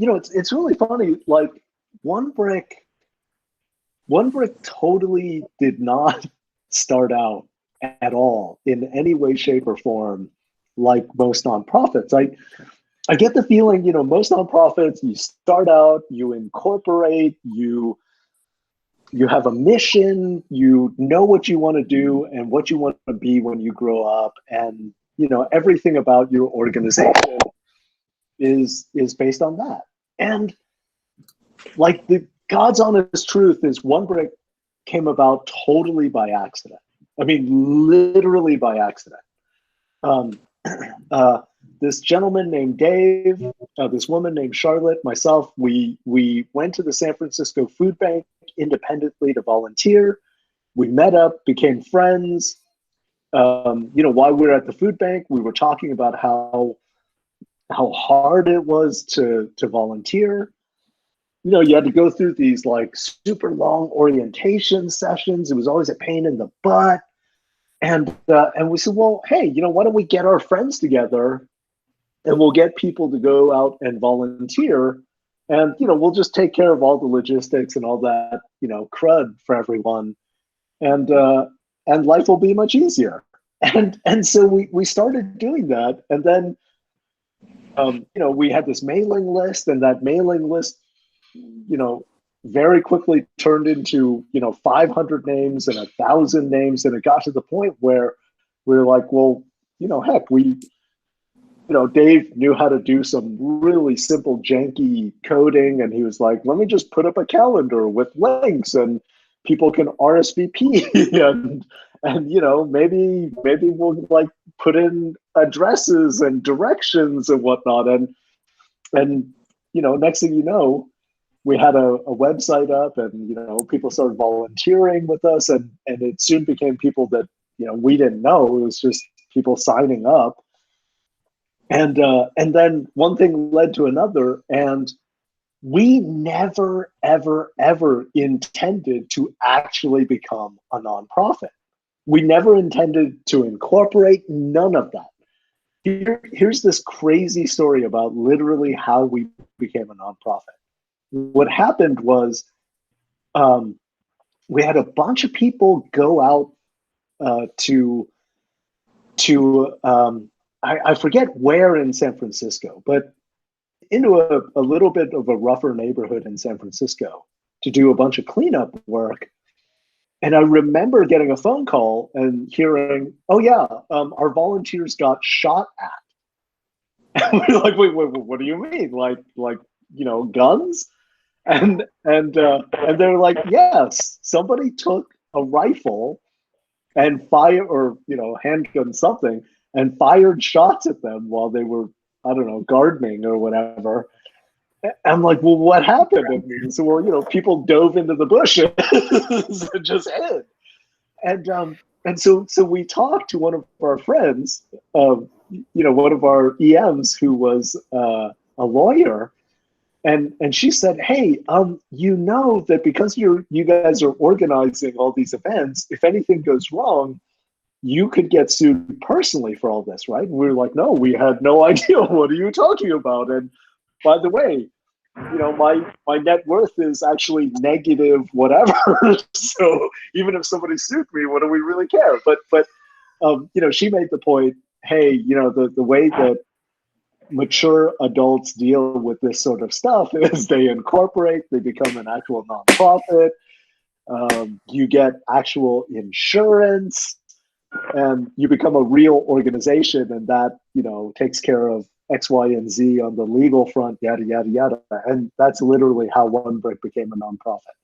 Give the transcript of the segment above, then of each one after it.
it's really funny. Like one brick, one brick totally did not start out at all in any way, shape, or form like most nonprofits. I get the feeling, most nonprofits, you start out, you incorporate, you have a mission, you know what you want to do and what you want to be when you grow up, and everything about your organization is based on that. And like the God's honest truth is one brick came about totally by accident. I mean, literally by accident. Um, this gentleman named Dave, this woman named Charlotte, myself, we went to the San Francisco Food Bank independently to volunteer. We met up, became friends. While we were at the food bank, we were talking about how hard it was to volunteer. You had to go through these like super long orientation sessions. It was always a pain in the butt. And we said, well, hey, why don't we get our friends together and we'll get people to go out and volunteer, and we'll just take care of all the logistics and all that crud for everyone, and life will be much easier. And so we started doing that, and then we had this mailing list, and that mailing list very quickly turned into 500 names and 1,000 names, and it got to the point where we were like, well, heck, Dave knew how to do some really simple wejanky coding, and he was like, let me just put up a calendar with links and people can RSVP and maybe we'll like put in addresses and directions and whatnot, and next thing you know, we had a website up, and people started volunteering with us, and it soon became people that we didn't know. It was just people signing up, and then one thing led to another, and we never ever intended to actually become a nonprofit. We never intended to incorporate, none of that. Here's this crazy story about literally how we became a nonprofit. What happened was we had a bunch of people go out to I forget where in San Francisco, but into a little bit of a rougher neighborhood in San Francisco to do a bunch of cleanup work. And I remember getting a phone call and hearing, oh yeah, our volunteers got shot at. And we're like, wait, what do you mean? Like guns? And they're like, yes, somebody took a rifle and fired, or handgun something, and fired shots at them while they were, I don't know, gardening or whatever. I'm like, well, what happened? And so, well, people dove into the bushes and just hid. And so we talked to one of our friends, one of our EMs who was a lawyer, and she said, hey, that because you guys are organizing all these events, if anything goes wrong, you could get sued personally for all this, right? And we were like, no, we had no idea. What are you talking about? And by the way, my net worth is actually negative whatever. So even if somebody sued me, what do we really care? But she made the point, hey, the way that mature adults deal with this sort of stuff is they incorporate, they become an actual nonprofit, you get actual insurance, and you become a real organization, and that takes care of X, Y, and Z on the legal front, yada yada yada. And that's literally how One Brick became a nonprofit,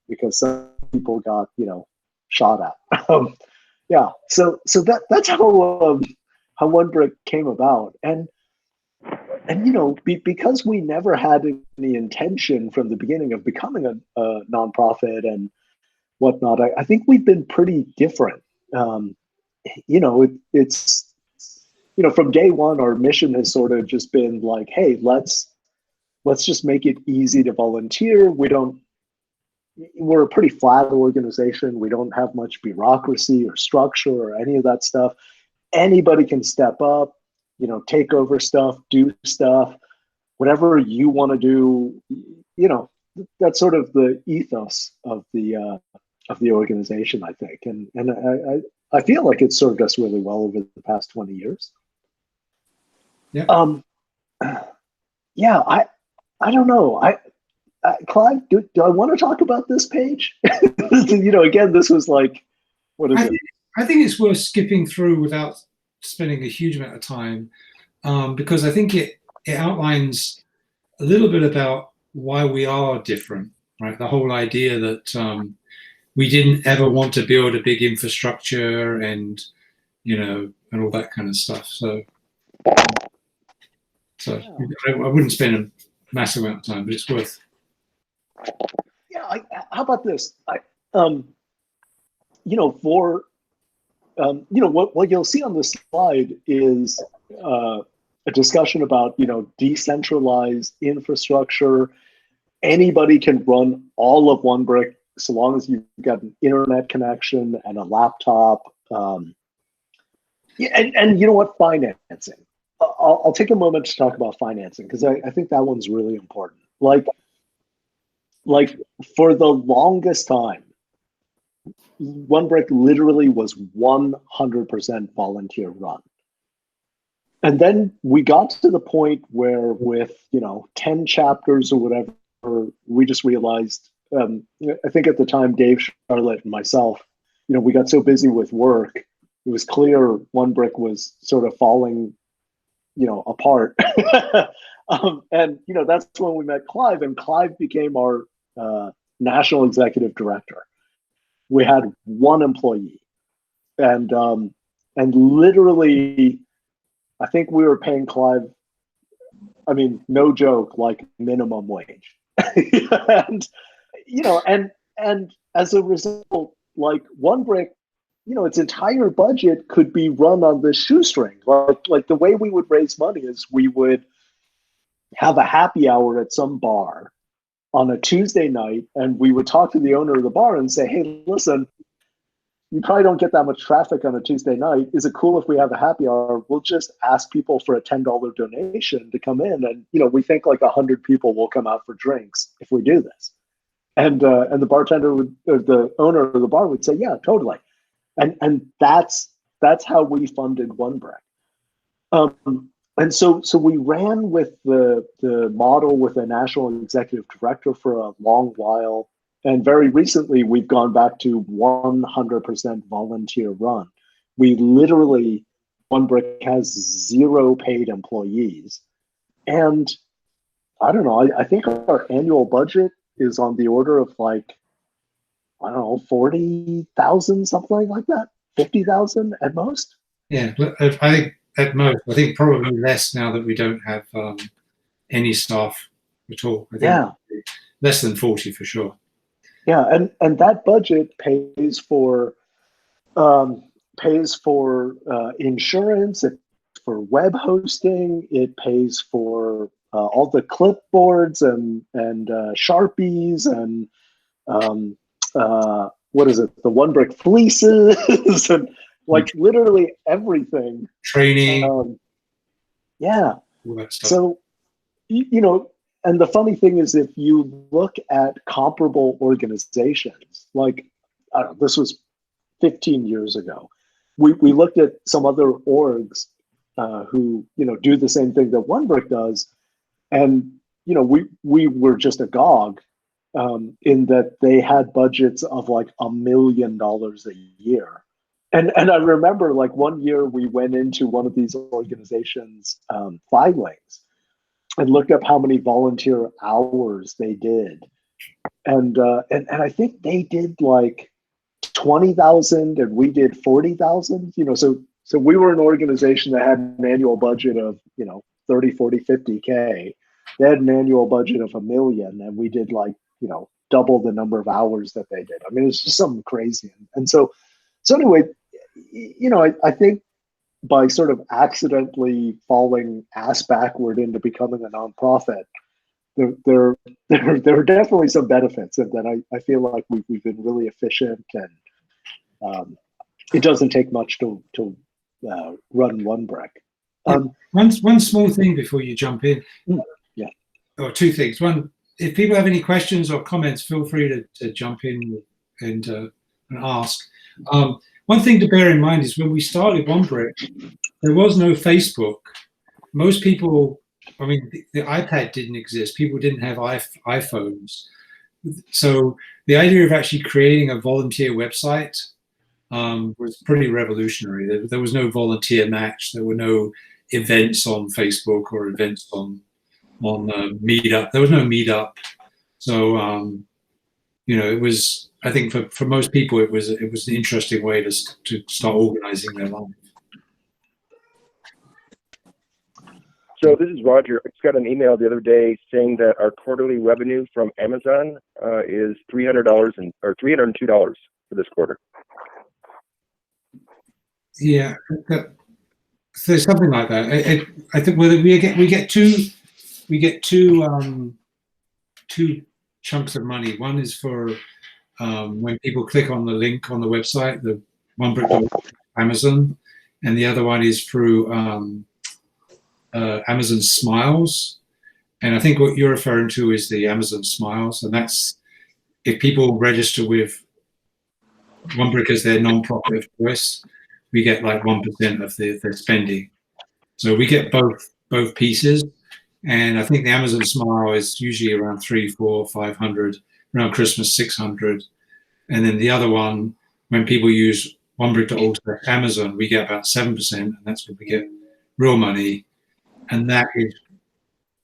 because some people got shot at. Yeah, so that's how One Brick came about, and because we never had any intention from the beginning of becoming a nonprofit and whatnot, I think we've been pretty different. It's from day one, our mission has sort of just been like, hey, let's just make it easy to volunteer. We're a pretty flat organization. We don't have much bureaucracy or structure or any of that stuff. Anybody can step up, take over stuff, do stuff, whatever you want to do, that's sort of the ethos of the organization, I think, and I feel like it's served us really well over the past 20 years. Yeah. Yeah, I don't know. Clive, do I want to talk about this page? Again, this was like, what is it? I think it's worth skipping through without spending a huge amount of time, because I think it outlines a little bit about why we are different, right? The whole idea that we didn't ever want to build a big infrastructure and all that kind of stuff. So I wouldn't spend a massive amount of time, but it's worth. Yeah. How about this? What you'll see on the slide is a discussion about, decentralized infrastructure. Anybody can run all of OneBrick so long as you've got an internet connection and a laptop. And you know what? Financing. I'll take a moment to talk about financing because I think that one's really important. Like for the longest time, OneBrick literally was 100% volunteer run. And then we got to the point where with, 10 chapters or whatever, we just realized, I think at the time, Dave, Charlotte, and myself, we got so busy with work, it was clear OneBrick was sort of falling, apart. And, that's when we met Clive, and Clive became our national executive director. We had one employee, and literally, I think we were paying Clive, I mean, no joke, like minimum wage. and as a result, like OneBrick, its entire budget could be run on this shoestring. Like the way we would raise money is we would have a happy hour at some bar on a Tuesday night, and we would talk to the owner of the bar and say, hey, listen, you probably don't get that much traffic on a Tuesday night. Is it cool if we have a happy hour? We'll just ask people for a $10 donation to come in. And, we think like 100 people will come out for drinks if we do this. And the bartender would, or the owner of the bar would say, yeah, totally. And that's how we funded OneBrick. And so we ran with the model with a national executive director for a long while. And very recently, we've gone back to 100% volunteer run. We literally, OneBrick has 0 paid employees. And I don't know, I think our annual budget is on the order of like, I don't know, 40,000, something like that, 50,000 at most. Yeah, I think at most. I think probably less now that we don't have any staff at all. I think less than 40 for sure. Yeah, and that budget pays for insurance, it for web hosting, it pays for all the clipboards and Sharpies and what is it? The OneBrick fleeces and like literally everything. Training. Yeah. All that stuff. So, and the funny thing is, if you look at comparable organizations, like, I don't know, this was 15 years ago, we looked at some other orgs who, do the same thing that OneBrick does. And, we were just agog in that they had budgets of like $1 million a year. And I remember like one year we went into one of these organizations' filings and looked up how many volunteer hours they did. And I think they did like 20,000 and we did 40,000, so we were an organization that had an annual budget of, 30, 40, 50K. They had an annual budget of $1 million and we did like, double the number of hours that they did. I mean, it's just something crazy. And so anyway, I think by sort of accidentally falling ass backward into becoming a nonprofit, there are definitely some benefits, and that I feel like we've been really efficient, and it doesn't take much to run OneBrick. One small thing before you jump in. Yeah. or two things. One, if people have any questions or comments, feel free to jump in and ask. One thing to bear in mind is when we started OneBrick, there was no Facebook. Most people, I mean, the iPad didn't exist. People didn't have iPhones. So the idea of actually creating a volunteer website was pretty revolutionary. There was no volunteer match. There were no events on Facebook or events on Meetup. There was no Meetup. So it was. I think for most people, it was an interesting way to start organizing their life. So this is Roger. I just got an email the other day saying that our quarterly revenue from Amazon is $302 for this quarter. Yeah, so something like that. I think we get two chunks of money. One is for when people click on the link on the website, the OneBrick Amazon, and the other one is through Amazon Smiles. And I think what you're referring to is the Amazon Smiles, and that's if people register with OneBrick as their non-profit of choice, we get like 1% of their spending. So we get both pieces. And I think the Amazon Smile is usually around 300, 400, 500, around Christmas 600. And then the other one, when people use OneBrick.org Amazon, we get about 7%, and that's where we get real money. And that is,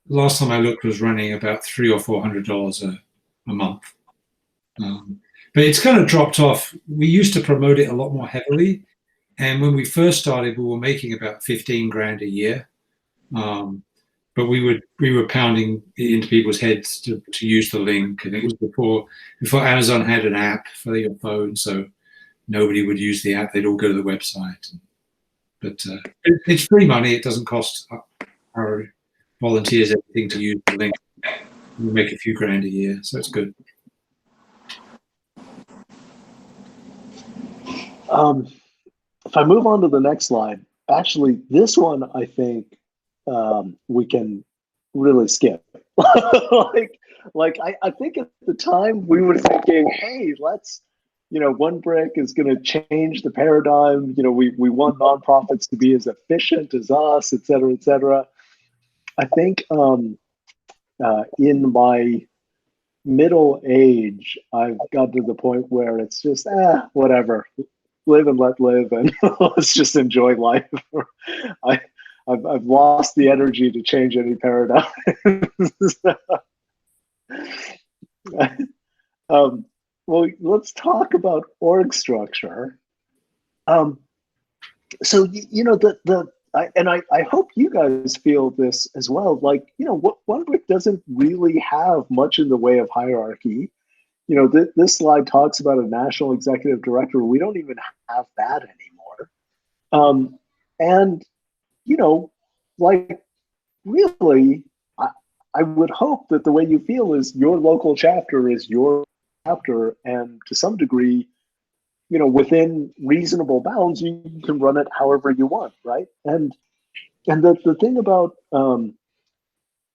last time I looked, was running about $300 or $400 a month. But it's kind of dropped off. We used to promote it a lot more heavily. And when we first started, we were making about 15 grand a year. But we were pounding it into people's heads to use the link. And it was before Amazon had an app for your phone. So nobody would use the app. They'd all go to the website. But it's free money. It doesn't cost our volunteers anything to use the link. We make a few grand a year. So it's good. If I move on to the next slide, actually, this one I think we can really skip. I think at the time we were thinking, hey, let's, OneBrick is going to change the paradigm. We want nonprofits to be as efficient as us, et cetera, et cetera. I think in my middle age, I've got to the point where it's just, whatever. Live and let live, and let's just enjoy life. I've lost the energy to change any paradigm. Well, let's talk about org structure. So I hope you guys feel this as well. OneBrick doesn't really have much in the way of hierarchy. This slide talks about a national executive director. We don't even have that anymore. Really, I would hope that the way you feel is your local chapter is your chapter, and to some degree, within reasonable bounds, you can run it however you want, right? And the thing about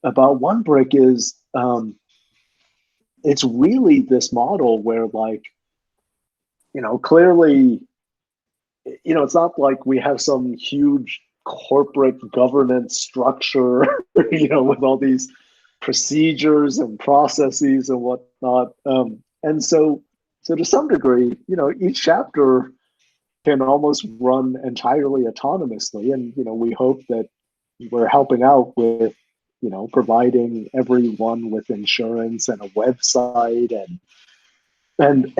OneBrick is, it's really this model where, clearly, it's not like we have some huge corporate governance structure, with all these procedures and processes and whatnot. And so to some degree, each chapter can almost run entirely autonomously. And, we hope that we're helping out with, providing everyone with insurance and a website, and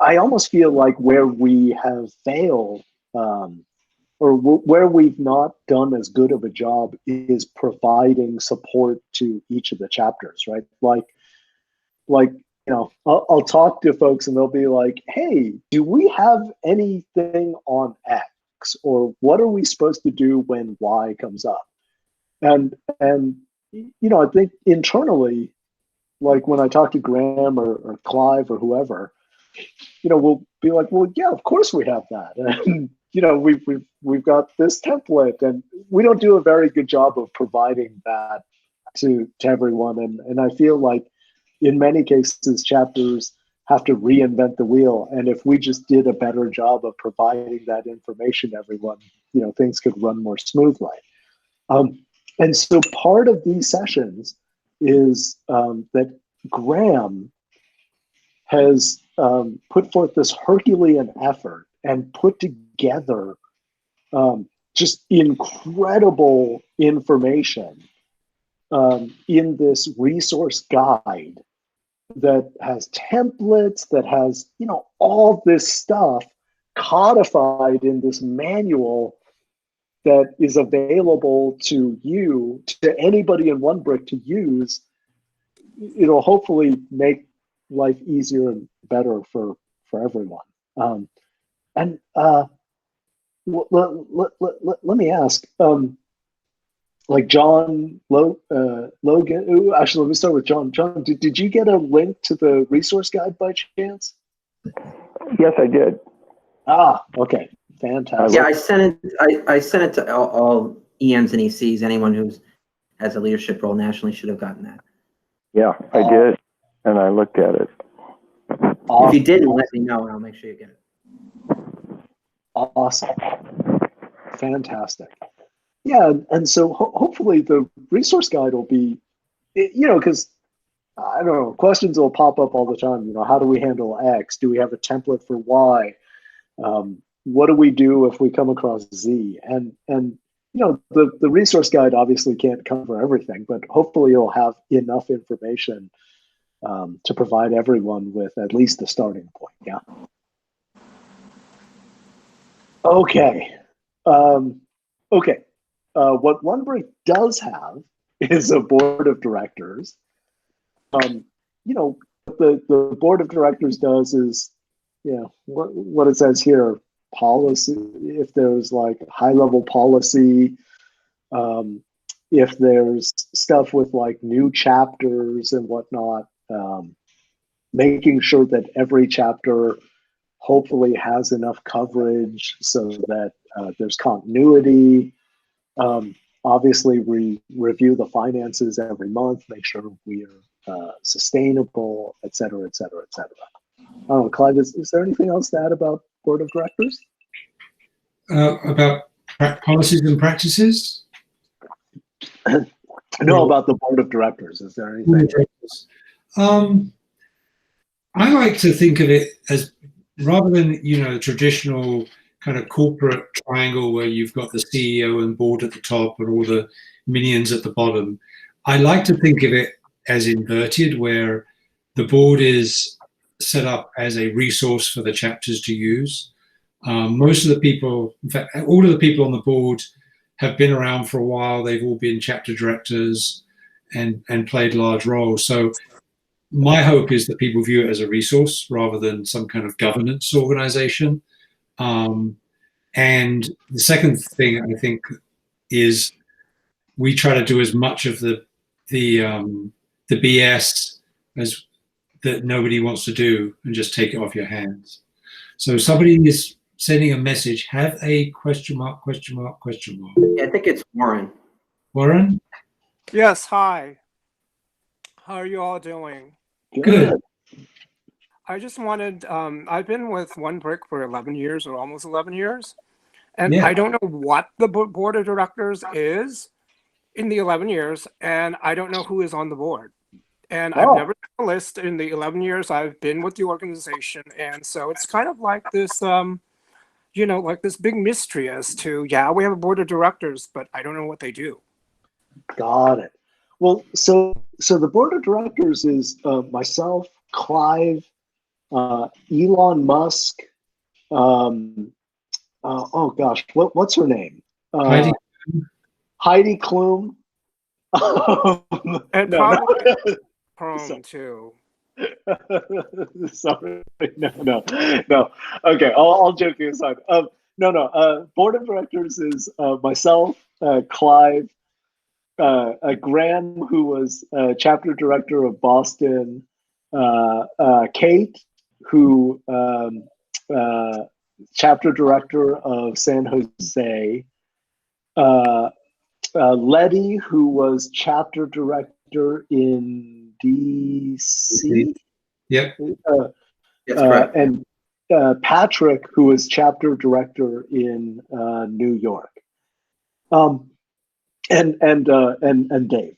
I almost feel like where we have failed, or where we've not done as good of a job, is providing support to each of the chapters, right? I'll talk to folks and they'll be like, "Hey, do we have anything on X, or what are we supposed to do when Y comes up?" And I think internally, when I talk to Graham or Clive or whoever, we'll be like, "Well, yeah, of course we have that." And we've got this template, and we don't do a very good job of providing that to everyone. And I feel like in many cases, chapters have to reinvent the wheel. And if we just did a better job of providing that information to everyone, things could run more smoothly. And so part of these sessions is that Graham has put forth this Herculean effort and put together just incredible information in this resource guide that has templates, that has, all this stuff codified in this manual that is available to you, to anybody in OneBrick to use. It'll hopefully make life easier and better for everyone. And let me ask, like John Logan, actually, let me start with John. John, did you get a link to the resource guide by chance? Yes, I did. Ah, okay, fantastic. Yeah, I sent it to all EMs and ECs. Anyone who has a leadership role nationally should have gotten that. Yeah, I did, and I looked at it. Awesome. If you didn't, let me know, and I'll make sure you get it. Awesome. Fantastic. Yeah, and so hopefully the resource guide will be, because I don't know, questions will pop up all the time. How do we handle X? Do we have a template for Y? What do we do if we come across Z? And the resource guide obviously can't cover everything, but hopefully it'll have enough information to provide everyone with at least the starting point. Yeah. Okay. Okay. What OneBrick does have is a board of directors. The board of directors does is, what it says here, policy. If there's like high-level policy, if there's stuff with like new chapters and whatnot, making sure that every chapter hopefully has enough coverage so that there's continuity. Obviously, we review the finances every month, make sure we are sustainable, et cetera, et cetera, et cetera. I don't know, Clive, is there anything else to add about board of directors? About policies and practices? No, about the board of directors. Is there anything? I like to think of it as, rather than the traditional kind of corporate triangle where you've got the CEO and board at the top and all the minions at the bottom. I like to think of it as inverted, where the board is set up as a resource for the chapters to use. Most of the people, in fact, all of the people on the board have been around for a while. They've all been chapter directors and played large roles. So my hope is that people view it as a resource rather than some kind of governance organization. And the second thing I think is we try to do as much of the BS as that nobody wants to do and just take it off your hands. So somebody is sending a message, have a question mark, question mark, question mark. Yeah, I think it's Warren. Warren? Yes, hi. How are you all doing? Good. I just wanted, I've been with OneBrick for 11 years or almost 11 years. And Yeah. I don't know what the board of directors is in the 11 years. And I don't know who is on the board. And I've never done a list in the 11 years I've been with the organization. And so it's kind of like this, like this big mystery as to, yeah, we have a board of directors, but I don't know what they do. Got it. Well, so the board of directors is myself, Clive, Elon Musk. Oh gosh, what's her name? Heidi Klum. And probably Chrome too. Sorry, no. Okay, all joking aside. No. Board of directors is myself, Clive, Graham, who was chapter director of Boston, Kate, who chapter director of San Jose, Letty, who was chapter director director in DC. Yep. That's correct. And Patrick, who is chapter director in New York. And Dave.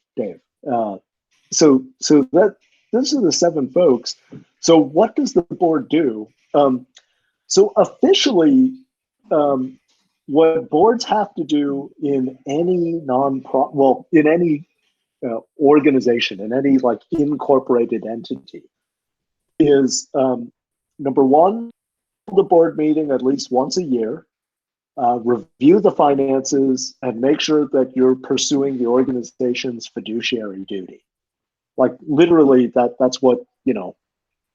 So that those are the 7 folks. So what does the board do? So officially, what boards have to do in any in any organization, in any like incorporated entity, is number one, the board meeting at least once a year, review the finances, and make sure that you're pursuing the organization's fiduciary duty. Like literally, that's what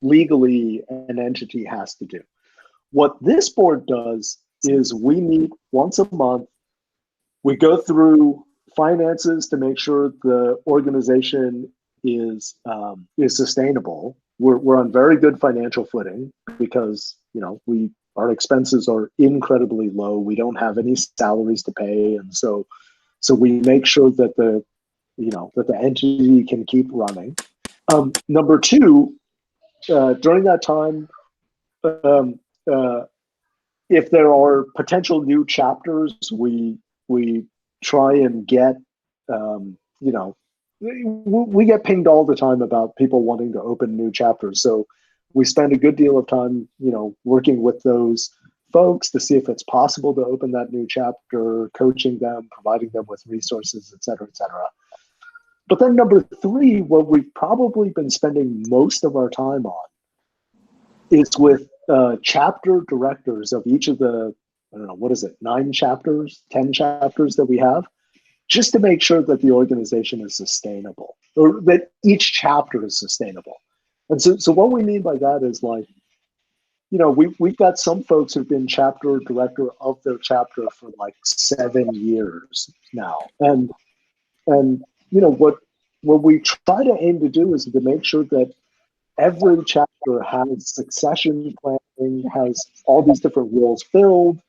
legally an entity has to do. What this board does is we meet once a month. We go through finances to make sure the organization is sustainable. We're on very good financial footing because our expenses are incredibly low. We don't have any salaries to pay, and so we make sure that the entity can keep running. Number two, during that time, if there are potential new chapters, we try and get we get pinged all the time about people wanting to open new chapters. So we spend a good deal of time, working with those folks to see if it's possible to open that new chapter, coaching them, providing them with resources, et cetera, et cetera. But then number 3, what we've probably been spending most of our time on is with chapter directors of each of the, 9 chapters, 10 chapters that we have, just to make sure that the organization is sustainable, or that each chapter is sustainable. And so what we mean by that is we've got some folks who've been chapter director of their chapter for like 7 years now. And what we try to aim to do is to make sure that every chapter has succession planning, has all these different roles filled,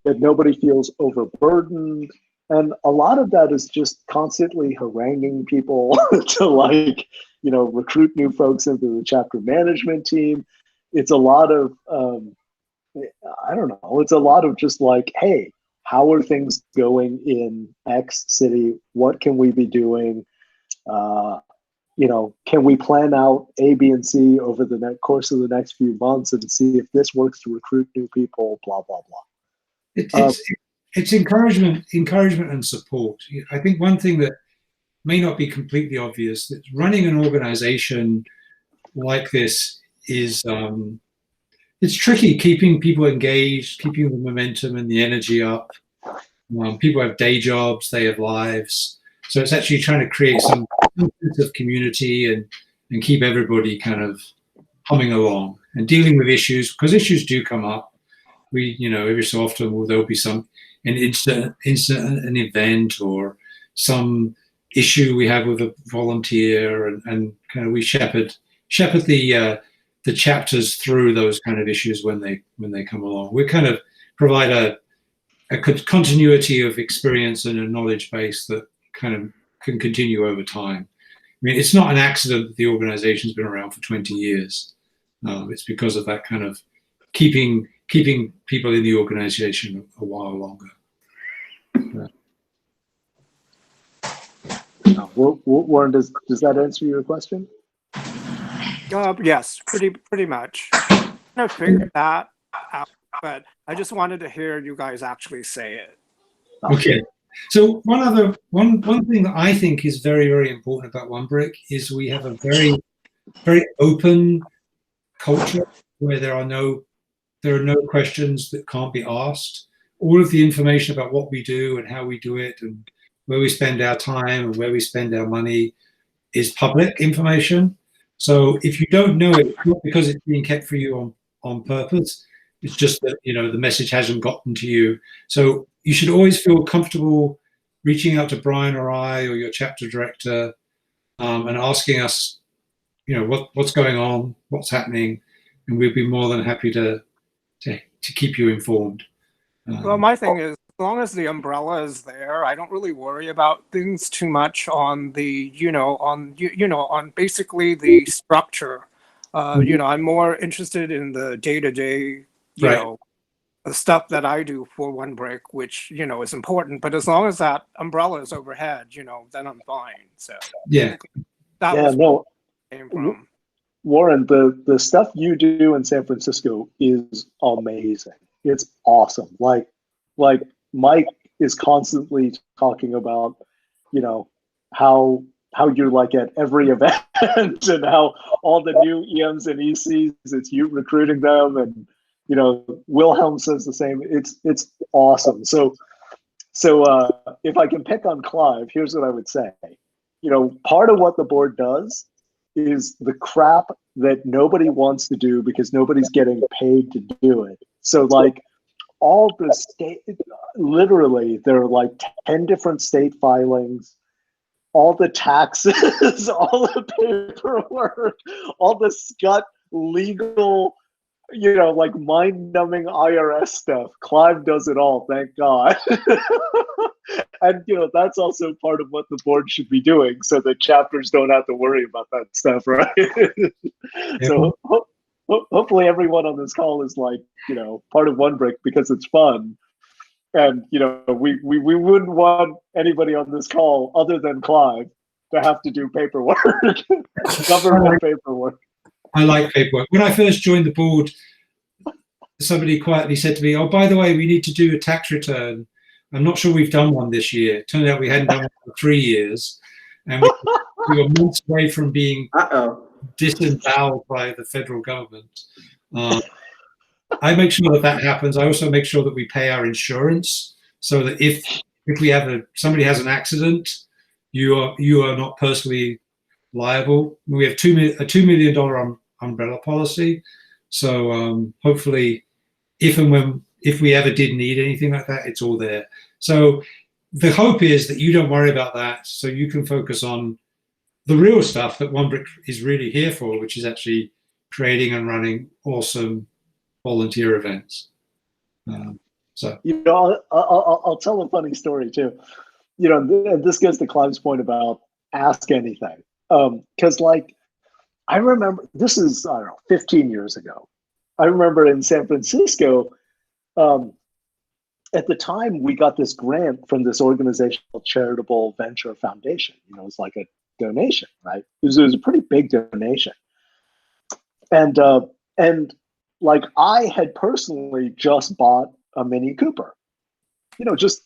that nobody feels overburdened. And a lot of that is just constantly haranguing people to recruit new folks into the chapter management team. It's a lot of, it's a lot of just like, hey, how are things going in X city? What can we be doing? Can we plan out A, B, and C over the course of the next few months and see if this works to recruit new people, blah, blah, blah. It's encouragement and support. I think one thing that may not be completely obvious, that running an organization like this is, it's tricky, keeping people engaged, keeping the momentum and the energy up. People have day jobs, they have lives. So it's actually trying to create some sense of community and keep everybody kind of humming along and dealing with issues, because issues do come up. We, every so often there'll be an incident, an event, or some issue we have with a volunteer, and kind of we shepherd the chapters through those kind of issues when they come along. We kind of provide a continuity of experience and a knowledge base that kind of can continue over time. I mean, it's not an accident that the organization's been around for 20 years. It's because of that kind of keeping people in the organization a while longer. Warren, does that answer your question? Yes, pretty much. I figured that out, but I just wanted to hear you guys actually say it. Okay. So one thing that I think is very, very important about OneBrick is we have a very, very open culture where there are no questions that can't be asked. All of the information about what we do and how we do it and where we spend our time and where we spend our money is public information. So if you don't know it, it's not because it's being kept for you on purpose. It's just that, the message hasn't gotten to you. So you should always feel comfortable reaching out to Brian or I or your chapter director and asking us, what's going on, what's happening, and we'd be more than happy to keep you informed. Well, my thing is, long as the umbrella is there, I don't really worry about things too much on the, on basically the structure. I'm more interested in the day-to-day, Right. the stuff that I do for One Brick, which, is important. But as long as that umbrella is overhead, then I'm fine. So Yeah. that Yeah, was no, where it came from. Warren, the stuff you do in San Francisco is amazing. It's awesome. Like Mike is constantly talking about, how you're like at every event and how all the new EMs and ECs, it's you recruiting them, and Wilhelm says the same. It's awesome. So if I can pick on Clive, here's what I would say. Part of what the board does is the crap that nobody wants to do because nobody's getting paid to do it. So like all the state, literally there are like 10 different state filings, all the taxes, all the paperwork, all the scut legal, like mind-numbing IRS stuff. Clive does it all, thank God. And that's also part of what the board should be doing, so that chapters don't have to worry about that stuff, right? So hopefully everyone on this call is like, part of One Brick because it's fun. And we wouldn't want anybody on this call other than Clive to have to do paperwork, government paperwork. I like paperwork. When I first joined the board, somebody quietly said to me, "Oh, by the way, we need to do a tax return. I'm not sure we've done one this year." Turned out we hadn't done one for 3 years, and we were months away from being disemboweled by the federal government. I make sure that happens. I also make sure that we pay our insurance, so that if we have somebody has an accident, you are not personally liable. We have a $2 million umbrella policy, so hopefully, if we ever did need anything like that, it's all there. So the hope is that you don't worry about that, so you can focus on the real stuff that One Brick is really here for, which is actually creating and running awesome volunteer events. So I'll tell a funny story too. This goes to Clive's point about ask anything. Because I remember, this is, I don't know, 15 years ago. I remember in San Francisco, at the time we got this grant from this organization called Charitable Venture Foundation. It was like a donation, right? It was a pretty big donation. And like I had personally just bought a Mini Cooper, just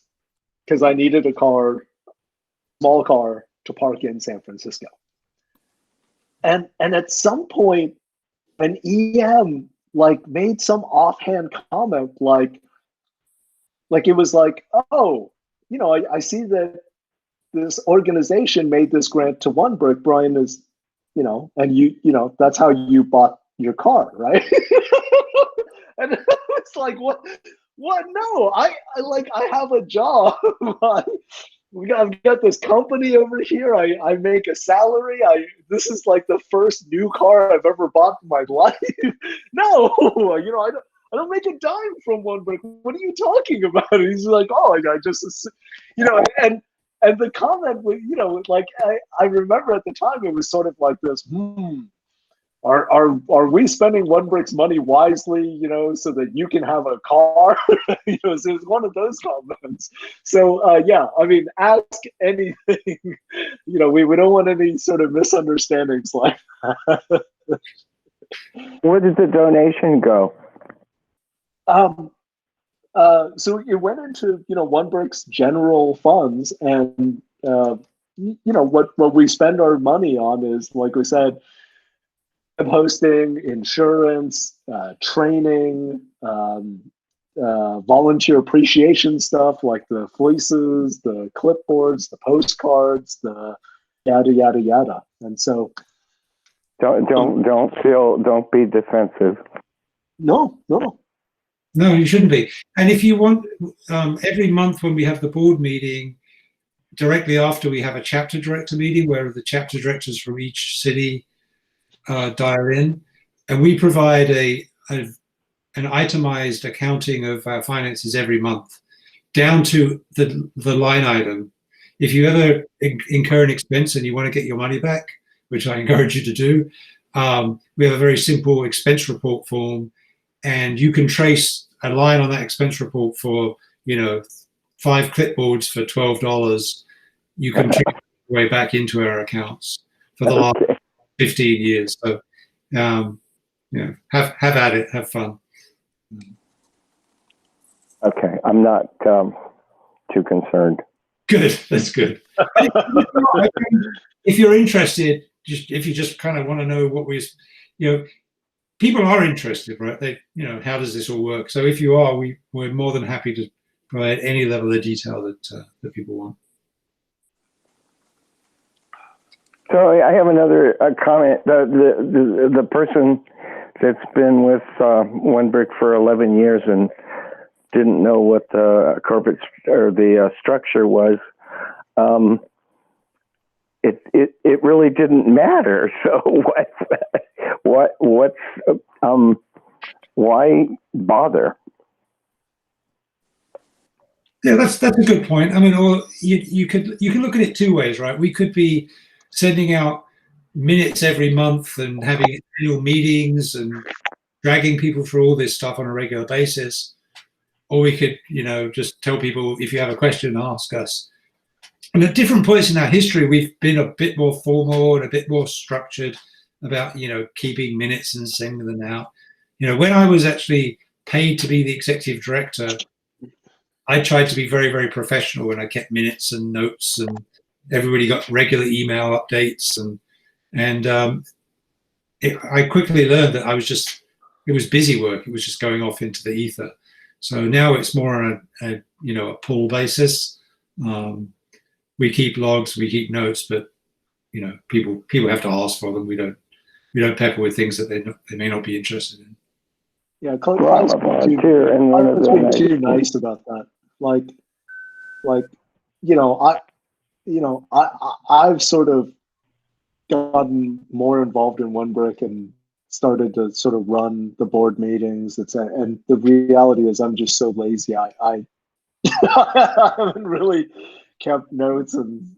because I needed a small car to park in San Francisco. And at some point, an EM made some offhand comment, like it was like, "Oh, I see that this organization made this grant to One Brick. Brian is, and that's how you bought your car, right?" And it's like, what? No, I have a job. I've got this company over here. I make a salary. This is like the first new car I've ever bought in my life. No, I don't make a dime from One Brick. What are you talking about? And he's like, "Oh, I just, and the comment was, I remember at the time it was sort of like this, Are we spending One Brick's money wisely, so that you can have a car? So it's one of those comments. So yeah, I mean, ask anything. We don't want any sort of misunderstandings like that. Where did the donation go? So it went into One Brick's general funds, and what we spend our money on is, like we said, hosting, insurance, training, volunteer appreciation stuff like the fleeces, the clipboards, the postcards, the yada yada yada. And so, don't be defensive. No, you shouldn't be. And if you want, every month when we have the board meeting, directly after we have a chapter director meeting where the chapter directors from each city dial in, and we provide an itemized accounting of our finances every month. down to the line item. If you ever incur an expense and you want to get your money back, which I encourage you to do, we have a very simple expense report form, and you can trace a line on that expense report for 5 clipboards for $12. You can trace your way back into our accounts for the last 15 years. So, have at it, have fun. Okay, I'm not too concerned. Good, that's good. If you're interested, if you just kind of want to know what people are interested, right? They, how does this all work? So if you are, we're more than happy to provide any level of detail that people want. So I have another comment. The person that's been with One Brick for 11 years and didn't know what the corporate or the structure was. It really didn't matter. So why bother? Yeah, that's a good point. I mean, or you can look at it two ways, right? We could be sending out minutes every month and having annual meetings and dragging people through all this stuff on a regular basis. Or we could, just tell people, if you have a question, ask us. And at different points in our history, we've been a bit more formal and a bit more structured about, keeping minutes and sending them out. When I was actually paid to be the executive director, I tried to be very, very professional when I kept minutes and notes, and everybody got regular email updates. I quickly learned that it was busy work. It was just going off into the ether. So now it's more on a pull basis. We keep logs, we keep notes, but people have to ask for them. We don't pepper with things that they may not be interested in. Yeah, Clive's been too nice about that. I've sort of gotten more involved in One Brick and started to sort of run the board meetings. And the reality is I'm just so lazy. I haven't really kept notes and,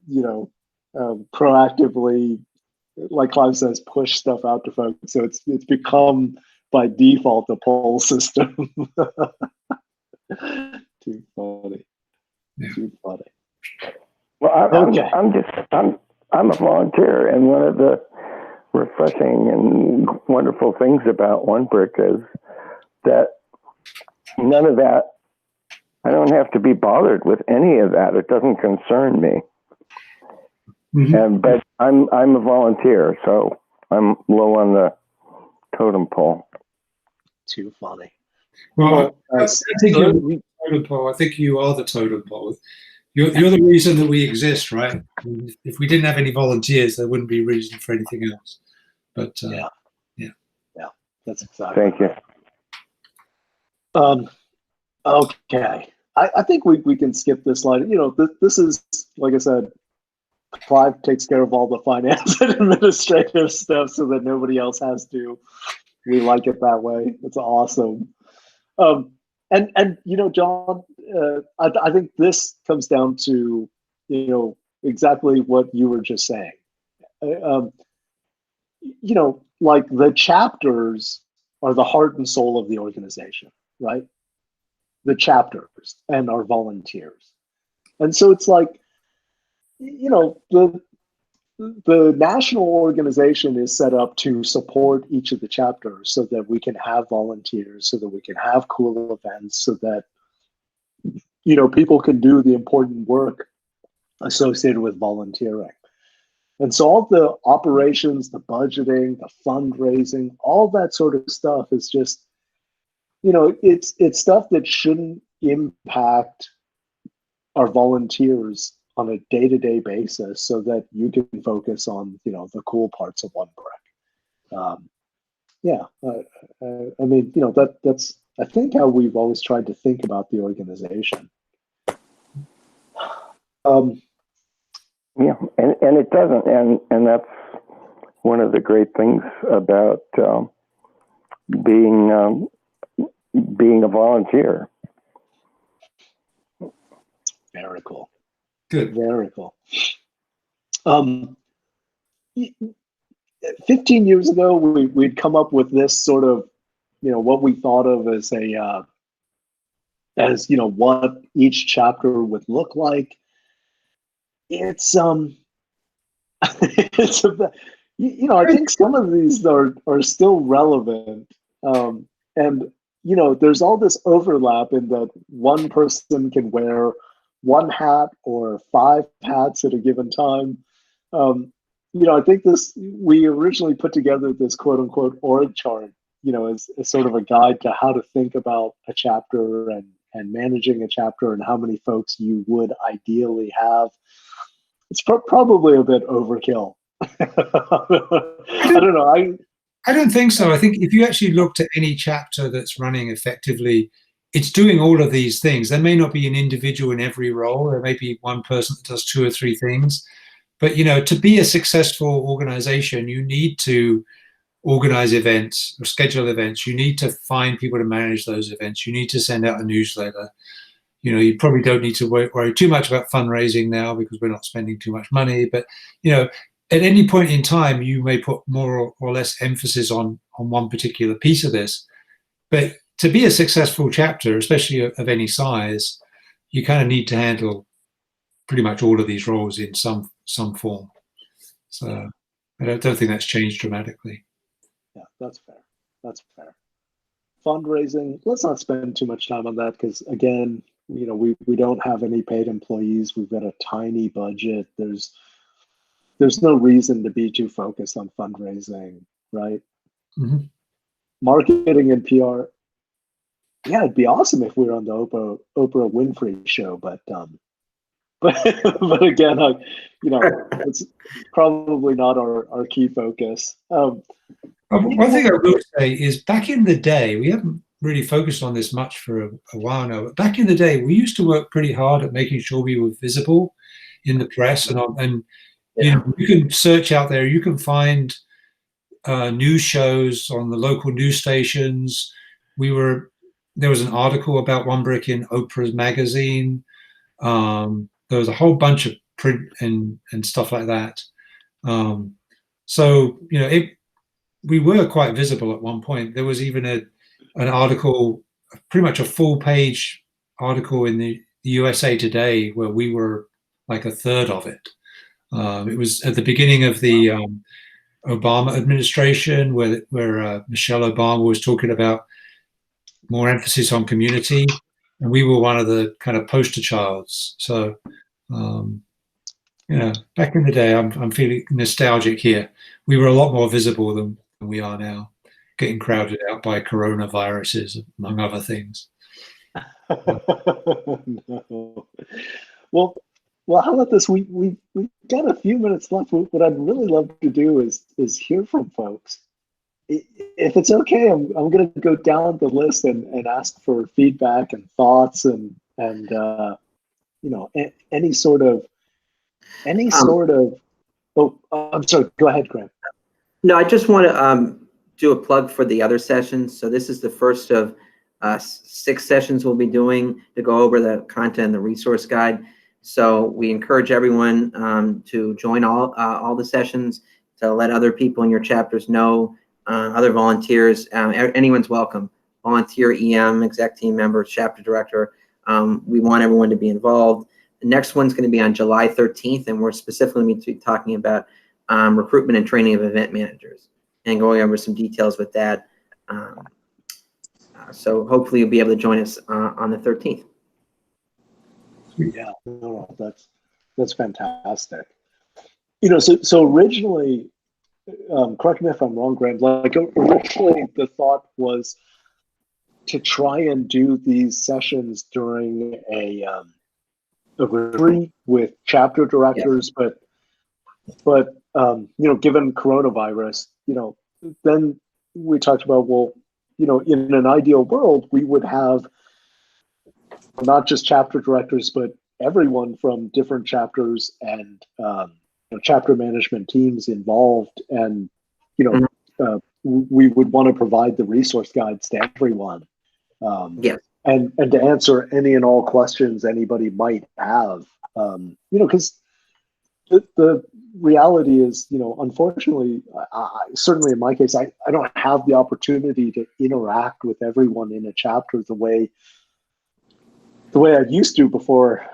proactively, like Clive says, push stuff out to folks. So it's become by default a poll system. Too funny. Yeah. Too funny. Well, I'm a volunteer, and one of the refreshing and wonderful things about One Brick is that none of that, I don't have to be bothered with any of that. It doesn't concern me. Mm-hmm. But I'm a volunteer, so I'm low on the totem pole. Too funny. Well, I think you're the totem pole. I think you are the totem pole. You're the reason that we exist, right? If we didn't have any volunteers, there wouldn't be a reason for anything else. But yeah, that's exactly. Thank you. Okay, I think we can skip this slide. This is, like I said, Clive takes care of all the finance and administrative stuff so that nobody else has to. We like it that way. It's awesome. And John, I think this comes down to exactly what you were just saying. Like the chapters are the heart and soul of the organization, right? The chapters and our volunteers. And so it's like, the national organization is set up to support each of the chapters so that we can have volunteers, so that we can have cool events, so that, people can do the important work associated with volunteering. And so all the operations, the budgeting, the fundraising, all that sort of stuff is just, it's stuff that shouldn't impact our volunteers on a day-to-day basis, so that you can focus on, the cool parts of One Brick. I mean, that's I think how we've always tried to think about the organization. Yeah, and it doesn't, and that's one of the great things about being a volunteer. Very cool. Good. Very cool. 15 years ago, we'd come up with this sort of, what we thought of as what each chapter would look like. It's it's I think some of these are still relevant, and there's all this overlap in that one person can wear one hat or 5 hats at a given time. I think we originally put together this quote unquote org chart, as sort of a guide to how to think about a chapter and managing a chapter and how many folks you would ideally have. It's probably a bit overkill. I don't know. I don't think so. I think if you actually looked at any chapter that's running effectively, it's doing all of these things. There may not be an individual in every role. There may be one person that does 2 or 3 things. But, to be a successful organization, you need to organize events or schedule events. You need to find people to manage those events. You need to send out a newsletter. You probably don't need to worry too much about fundraising now because we're not spending too much money. But, at any point in time, you may put more or less emphasis on one particular piece of this. But to be a successful chapter, especially of any size, you kind of need to handle pretty much all of these roles in some form. So I don't think that's changed dramatically. Yeah, that's fair. That's fair. Fundraising, let's not spend too much time on that because, again, we don't have any paid employees. We've got a tiny budget. There's no reason to be too focused on fundraising, right? Mm-hmm. Marketing and PR. Yeah, it'd be awesome if we were on the Oprah Winfrey show, but again, it's probably not our key focus. One thing I will say is back in the day, we haven't really focused on this much for a while now, but back in the day, we used to work pretty hard at making sure we were visible in the press and you can search out there. You can find news shows on the local news stations. There was an article about One Brick in Oprah's magazine. There was a whole bunch of print and stuff like that. So we were quite visible at one point. There was even an article, pretty much a full-page article in the USA Today, where we were like a third of it. It was at the beginning of the Obama administration, where Michelle Obama was talking about more emphasis on community, and we were one of the kind of poster childs. So, back in the day, I'm feeling nostalgic here. We were a lot more visible than we are now, getting crowded out by coronaviruses, among other things. No. Well, how about this? We've got a few minutes left. What I'd really love to do is hear from folks. If it's okay, I'm going to go down the list and ask for feedback and thoughts and any sort of. Oh, I'm sorry. Go ahead, Graham. No, I just want to do a plug for the other sessions. So this is the first of 6 sessions we'll be doing to go over the content and the resource guide. So we encourage everyone to join all the sessions, to let other people in your chapters know, other volunteers. Anyone's welcome. Volunteer, EM, exec team members, chapter director. We want everyone to be involved. The next one's going to be on July 13th, and we're specifically going to be talking about recruitment and training of event managers and going over some details with that. So hopefully you'll be able to join us on the 13th. Yeah, no, that's fantastic. So originally, correct me if I'm wrong, Graham, like originally the thought was to try and do these sessions during a retreat with chapter directors, but given coronavirus, then we talked about, in an ideal world, we would have not just chapter directors, but everyone from different chapters and chapter management teams involved, and we would want to provide the resource guides to everyone. Yes. and to answer any and all questions anybody might have. Because the reality is, unfortunately, certainly in my case, I don't have the opportunity to interact with everyone in a chapter the way I used to before,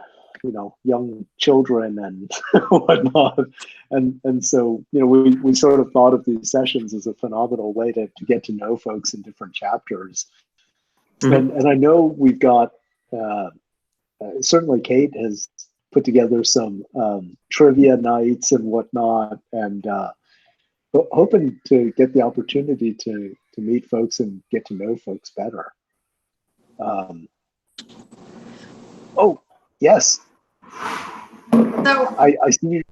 young children and whatnot. And so, we sort of thought of these sessions as a phenomenal way to get to know folks in different chapters. Mm-hmm. And I know we've got, certainly Kate has put together some trivia nights and whatnot, and hoping to get the opportunity to meet folks and get to know folks better. Oh, yes. So I see.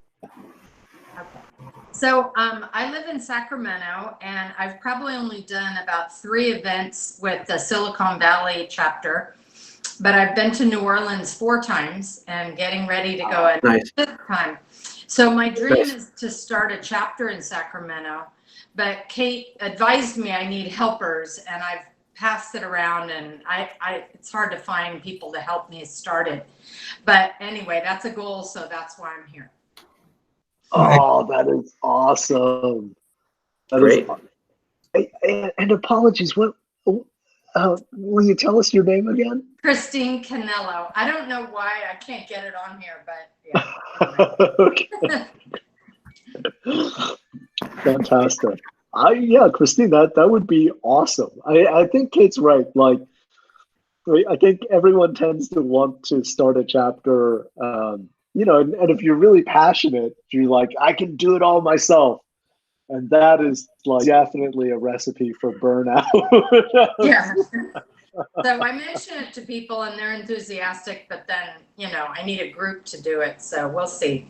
So I live in Sacramento, and I've probably only done about 3 events with the Silicon Valley chapter, but I've been to New Orleans 4 times and getting ready to go a 5th time. So my dream is to start a chapter in Sacramento, but Kate advised me I need helpers, and I've passed it around, and it's hard to find people to help me start it. But anyway, that's a goal, so that's why I'm here. Oh, that is awesome. Great. And apologies, what will you tell us your name again? Christine Canello. I don't know why I can't get it on here, but yeah. Okay. Fantastic. Yeah, Christine, that would be awesome. I think Kate's right. Like, I think everyone tends to want to start a chapter, and if you're really passionate, you're like, I can do it all myself. And that is like definitely a recipe for burnout. Yeah. So I mention it to people and they're enthusiastic, but then, I need a group to do it. So we'll see.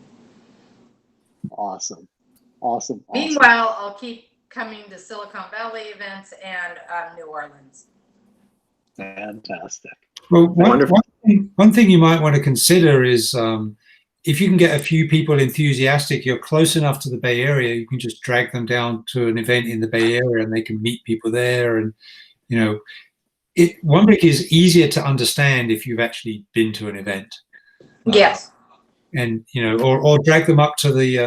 Awesome. Meanwhile, I'll keep coming to Silicon Valley events and New Orleans. Fantastic. Well, one thing you might want to consider is if you can get a few people enthusiastic, you're close enough to the Bay Area, you can just drag them down to an event in the Bay Area and they can meet people there. And, OneBrick is easier to understand if you've actually been to an event. Yes. And, or drag them up to the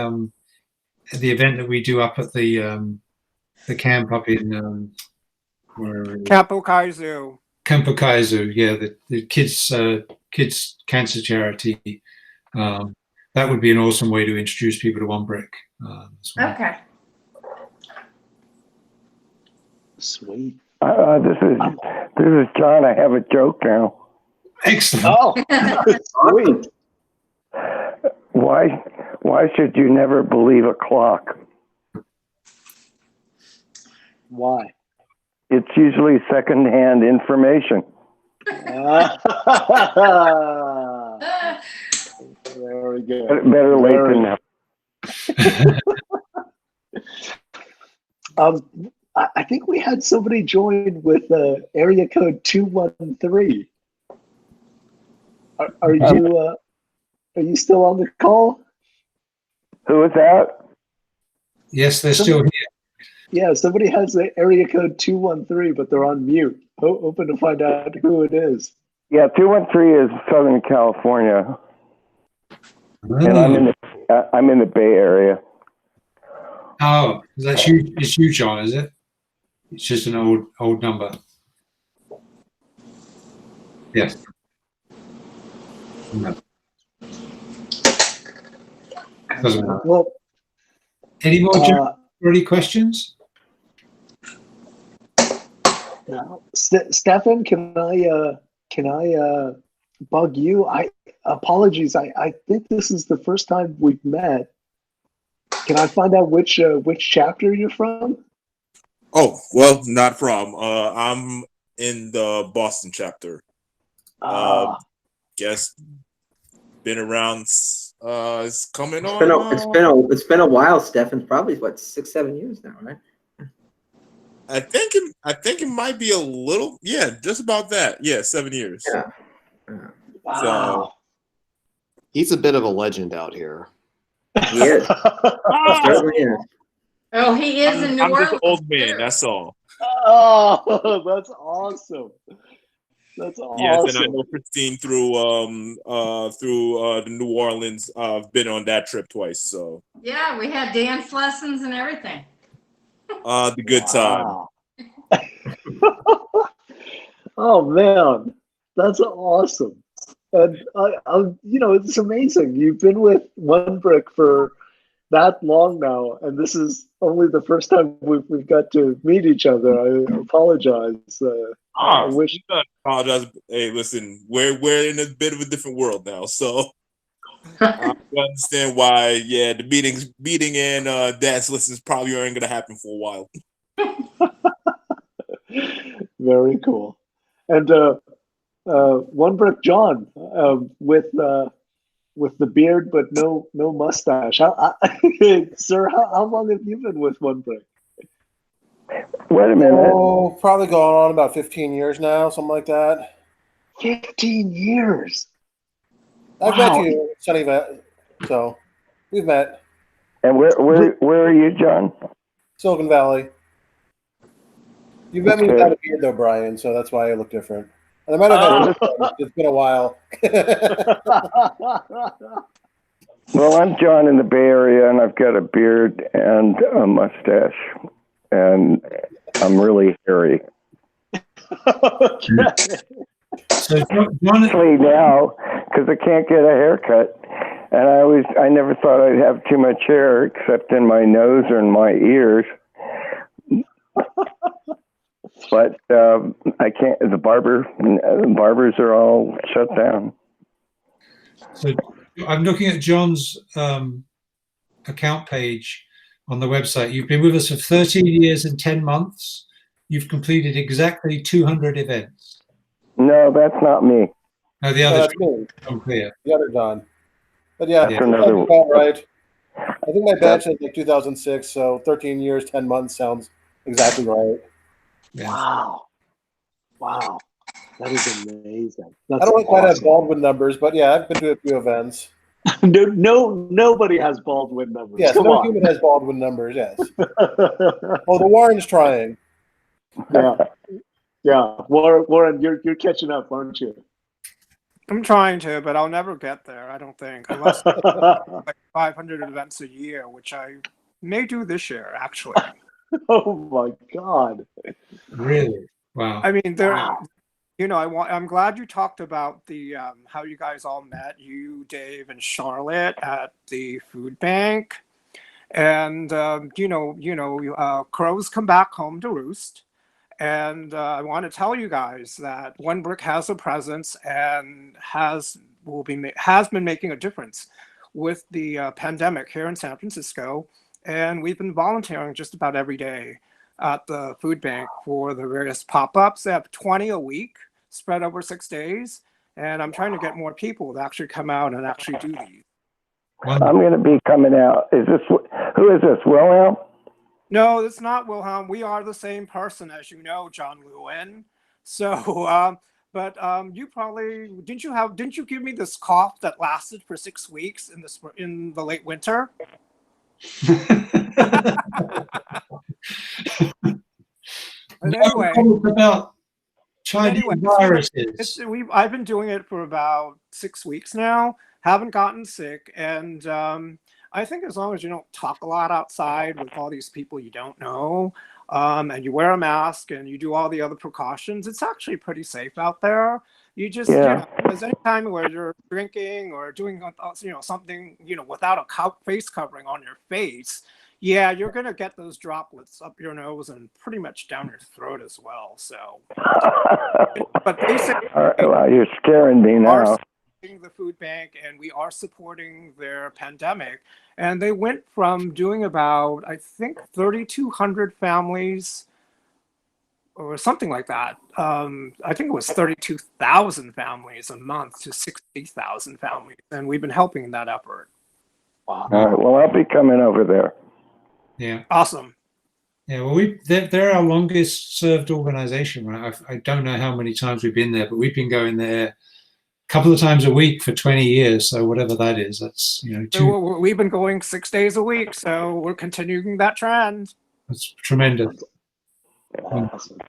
event that we do up at the camp up in Campo Kaizu. Campo Kaizu, yeah, the kids cancer charity. That would be an awesome way to introduce people to OneBrick. As well. Okay. Sweet. This is John. I have a joke now. Excellent. Oh, sweet. Why should you never believe a clock? Why? It's usually secondhand information. Very good. Better late than never. I think we had somebody join with area code 213. Are you still on the call? Who is that? Yes, they're still here. Yeah, somebody has the area code 213, but they're on mute. Hoping to find out who it is. Yeah, 213 is Southern California, and I'm in the Bay Area. Oh, that's you. It's you, John, is it? It's just an old number. Yes. No. Doesn't matter. Well, any more any questions? No. Stefan, can I bug you? Apologies. I think this is the first time we've met. Can I find out which chapter you're from? Oh, well, not from. I'm in the Boston chapter. Guess been around. It's coming on. It's been a while, Stefan. Probably 6-7 years now, right? I think it might be a little. Yeah, just about that. Yeah, 7 years. Yeah. Wow. So he's a bit of a legend out here. He is. Certainly is. Oh, he is in New I'm Orleans. just an old man. That's all. Oh, that's awesome. That's awesome. Yes, and I know Christine through the New Orleans. I've been on that trip twice, so Yeah, we had dance lessons and everything. the good time. Wow. Oh man, that's awesome. And it's amazing. You've been with One Brick for that long now, and this is only the first time we've got to meet each other. I apologize. I wish. You don't apologize. Hey, listen, we're in a bit of a different world now, so I understand why. Yeah, the meeting and dance lessons probably aren't going to happen for a while. Very cool. And One Brick John with the beard but no mustache. Sir, how long have you been with One Brick? Wait a minute. Oh, probably going on about 15 years now, something like that. 15 years. I've met you, Sunnyvale, so we've met. And where are you, John? Silicon Valley. You've met me without a beard, though, Brian, so that's why I look different. And I might have had it's been a while. Well, I'm John in the Bay Area, and I've got a beard and a mustache, and I'm really hairy. So, John, Especially now, because I can't get a haircut, and I never thought I'd have too much hair, except in my nose or in my ears. But I can't. The barbers are all shut down. so I'm looking at John's account page on the website. You've been with us for 13 years and 10 months. You've completed exactly 200 events. No, that's not me. No, the other. That's me. Unclear. The other John. But yeah, That's another one. about right. I think my batch is like 2006, so 13 years, 10 months sounds exactly right. Yeah. Wow. That is amazing. I don't quite have Baldwin numbers, but yeah, I've been to a few events. Nobody has Baldwin numbers. Yes, Come no on. human has Baldwin numbers, yes. Well, the Warren's trying. Yeah. Warren, you're catching up, aren't you? I'm trying to, but I'll never get there, I don't think. Unless like 500 events a year, which I may do this year, actually. Oh my God. Really? Wow. I mean, I'm glad you talked about the how you guys all met, you, Dave, and Charlotte at the food bank, and crows come back home to roost. And I want to tell you guys that One Brick has a presence and has been making a difference with the pandemic here in San Francisco. And we've been volunteering just about every day at the food bank for the various pop-ups. They have 20 a week spread over 6 days. And I'm trying to get more people to actually come out and actually do these. I'm going to be coming out. Who is this, Wilhelm? No, it's not Wilhelm. We are the same person, as you know, John Lewin. So, but you probably didn't you give me this cough that lasted for 6 weeks in the late winter? But anyway, about Chinese viruses. I've been doing it for about 6 weeks now. Haven't gotten sick, and I think as long as you don't talk a lot outside with all these people you don't know, and you wear a mask and you do all the other precautions, it's actually pretty safe out there. You just, there's any time where you're drinking or doing, something, without a face covering on your face, yeah, you're going to get those droplets up your nose and pretty much down your throat as well. So, but basically, well, you're scaring me now. The food bank, and we are supporting their pandemic, and they went from doing about, I think, 3,200 families or something like that. I think it was 32,000 families a month to 60,000 families, and we've been helping in that effort. Wow. All right, well, I'll be coming over there. Yeah. Awesome. Yeah, well, they're our longest served organization, right? I don't know how many times we've been there, but we've been going there a couple of times a week for 20 years. So whatever that is, that's, we've been going 6 days a week. So we're continuing that trend. That's tremendous. Awesome.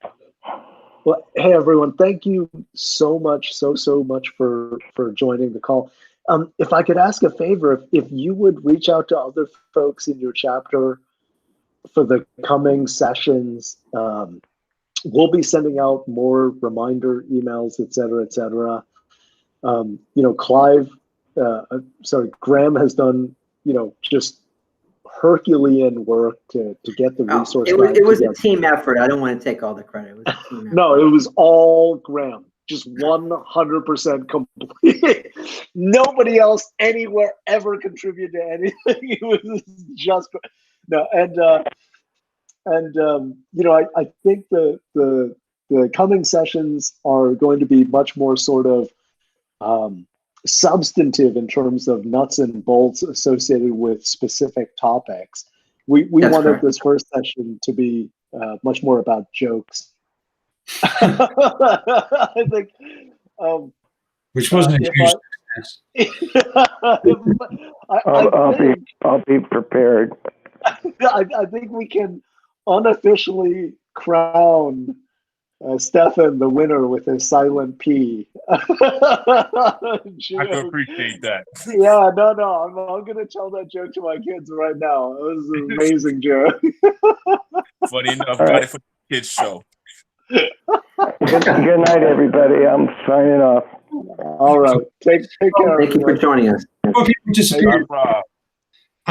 Well, hey everyone, thank you so much, so much for joining the call. If I could ask a favor, if you would reach out to other folks in your chapter for the coming sessions, we'll be sending out more reminder emails, et cetera, et cetera. Graham has done, just Herculean work to get the resource. It was a team effort. I don't want to take all the credit. It was a team effort. No, it was all Graham. Just 100% complete. Nobody else anywhere ever contributed to anything. It was just no, I think the coming sessions are going to be much more sort of substantive in terms of nuts and bolts associated with specific topics. We wanted this first session to be much more about jokes. I think, which wasn't a huge success. I'll be prepared. I think we can unofficially crown Stefan the winner with a silent P. I can appreciate that. Yeah, no, I'm gonna tell that joke to my kids right now. It was an amazing joke. Funny enough, got it for the kids show. Good night, everybody. I'm signing off. All right, take care. Thank you for joining us. I'm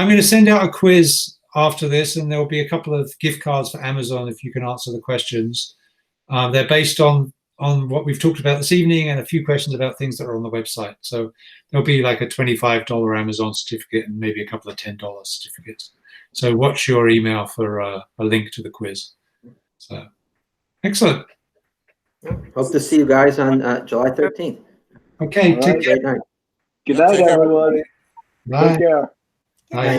going to send out a quiz after this, and there will be a couple of gift cards for Amazon if you can answer the questions. They're based on what we've talked about this evening and a few questions about things that are on the website. So there'll be like a $25 Amazon certificate and maybe a couple of $10 certificates. So watch your email for a link to the quiz. So excellent. Hope to see you guys on July 13th. Okay, take care. Great night. Good night, everyone. Bye. Take care. Bye.